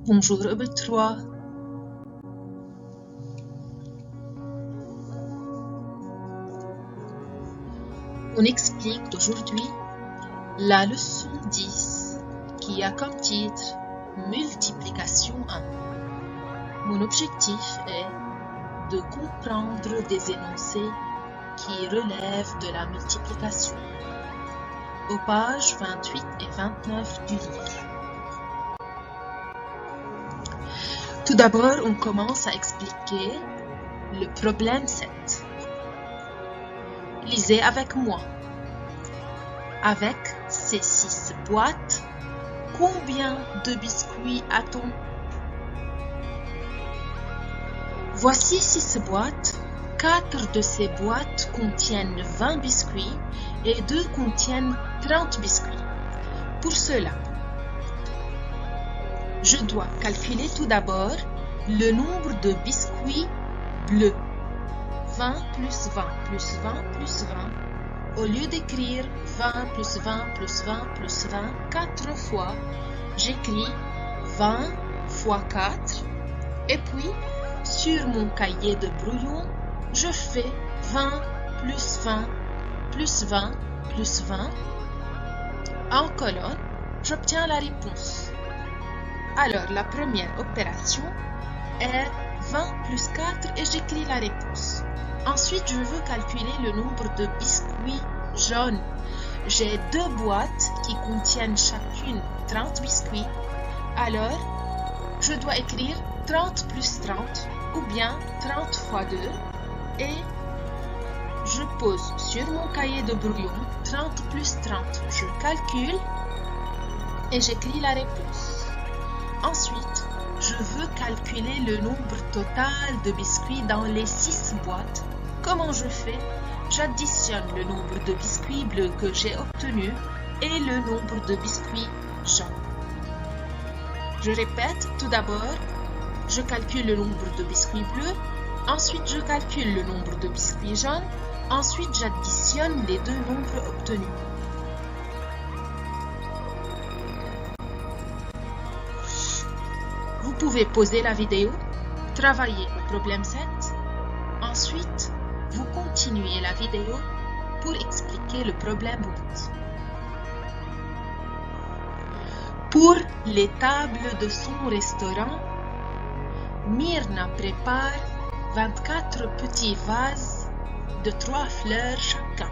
Bonjour EB3. On explique aujourd'hui la leçon 10 qui a comme titre Multiplication 1. Mon objectif est de comprendre des énoncés qui relèvent de la multiplication. Aux pages 28 et 29 du livre. Tout d'abord, on commence à expliquer le problème 7. Lisez avec moi. Avec ces 6 boîtes, combien de biscuits a-t-on? Voici 6 boîtes. 4 de ces boîtes contiennent 20 biscuits et 2 contiennent 30 biscuits. Pour cela, je dois calculer tout d'abord le nombre de biscuits bleus. 20 plus 20 plus 20 plus 20. Au lieu d'écrire 20 plus 20 plus 20 plus 20 4 fois, j'écris 20 fois 4. Et puis, sur mon cahier de brouillon, je fais 20 plus 20 plus 20 plus 20. En colonne, j'obtiens la réponse. Alors, la première opération est 20 plus 4 et j'écris la réponse. Ensuite, je veux calculer le nombre de biscuits jaunes. J'ai 2 boîtes qui contiennent chacune 30 biscuits. Alors, je dois écrire 30 plus 30 ou bien 30 fois 2 et je pose sur mon cahier de brouillon 30 plus 30. Je calcule et j'écris la réponse. Ensuite, je veux calculer le nombre total de biscuits dans les 6 boîtes. Comment je fais? J'additionne le nombre de biscuits bleus que j'ai obtenu et le nombre de biscuits jaunes. Je répète, tout d'abord, je calcule le nombre de biscuits bleus, ensuite je calcule le nombre de biscuits jaunes, ensuite j'additionne les deux nombres obtenus. Vous pouvez pauser la vidéo, travailler au problème 7, ensuite vous continuez la vidéo pour expliquer le problème 8. Pour les tables de son restaurant, Myrna prépare 24 petits vases de 3 fleurs chacun.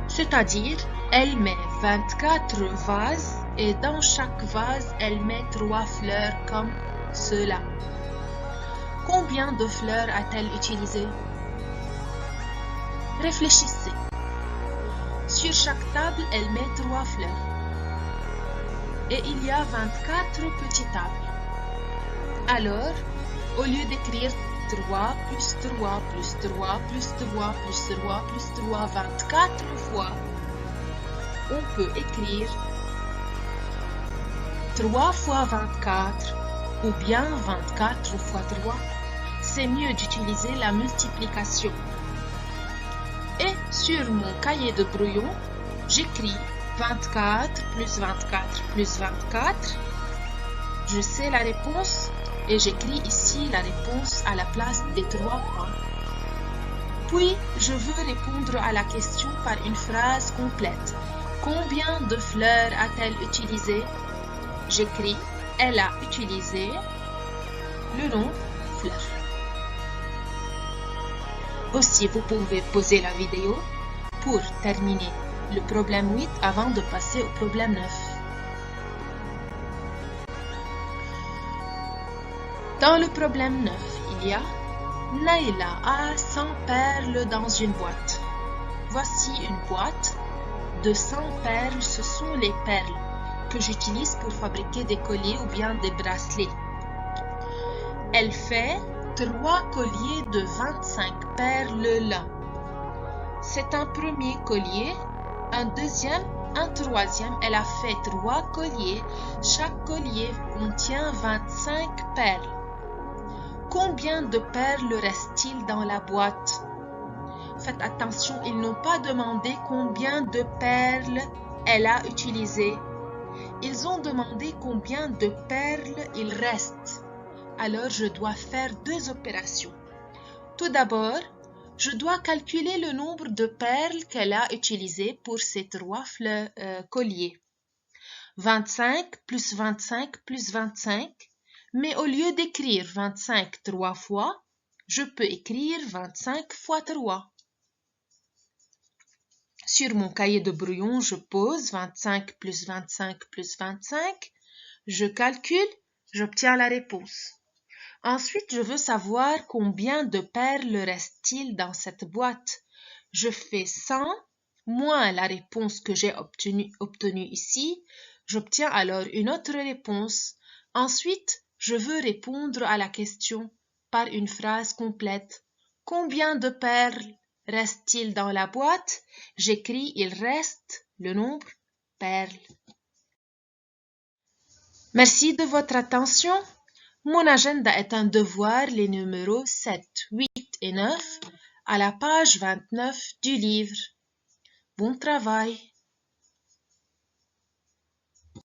C'est-à-dire, elle met 24 vases et dans chaque vase, elle met 3 fleurs comme cela. Combien de fleurs a-t-elle utilisé? Réfléchissez. Sur chaque table, elle met 3 fleurs. Et il y a 24 petites tables. Alors, au lieu d'écrire 3 plus 3 plus 3 plus 3 plus 3 plus 3 24 fois, on peut écrire 3 fois 24 ou bien 24 fois 3. C'est mieux d'utiliser la multiplication. Et sur mon cahier de brouillon, j'écris 24 plus 24 plus 24. Je sais la réponse et j'écris ici la réponse à la place des 3 points. Puis, je veux répondre à la question par une phrase complète. Combien de fleurs a-t-elle utilisé? J'écris, elle a utilisé le nom fleurs. Aussi, vous pouvez pauser la vidéo pour terminer le problème 8 avant de passer au problème 9. Dans le problème 9, il y a Naïla a 100 perles dans une boîte. Voici une boîte de 100 perles. Ce sont les perles que j'utilise pour fabriquer des colliers ou bien des bracelets. Elle fait 3 colliers de 25 perles là. C'est un premier collier, un deuxième, un troisième. Elle a fait 3 colliers. Chaque collier contient 25 perles. Combien de perles reste-t-il dans la boîte? Faites attention, ils n'ont pas demandé combien de perles elle a utilisé. Ils ont demandé combien de perles il reste. Alors, je dois faire deux opérations. Tout d'abord, je dois calculer le nombre de perles qu'elle a utilisées pour ces trois colliers. 25 plus 25 plus 25, mais au lieu d'écrire 25 trois fois, je peux écrire 25 fois 3. Sur mon cahier de brouillon, je pose 25 plus 25 plus 25, je calcule, j'obtiens la réponse. Ensuite, je veux savoir combien de perles reste-t-il dans cette boîte. Je fais 100 moins la réponse que j'ai obtenue ici. J'obtiens alors une autre réponse. Ensuite, je veux répondre à la question par une phrase complète. Combien de perles reste-t-il dans la boîte? J'écris il reste le nombre perles. Merci de votre attention. Mon agenda est un devoir, les numéros 7, 8 et 9 à la page 29 du livre. Bon travail!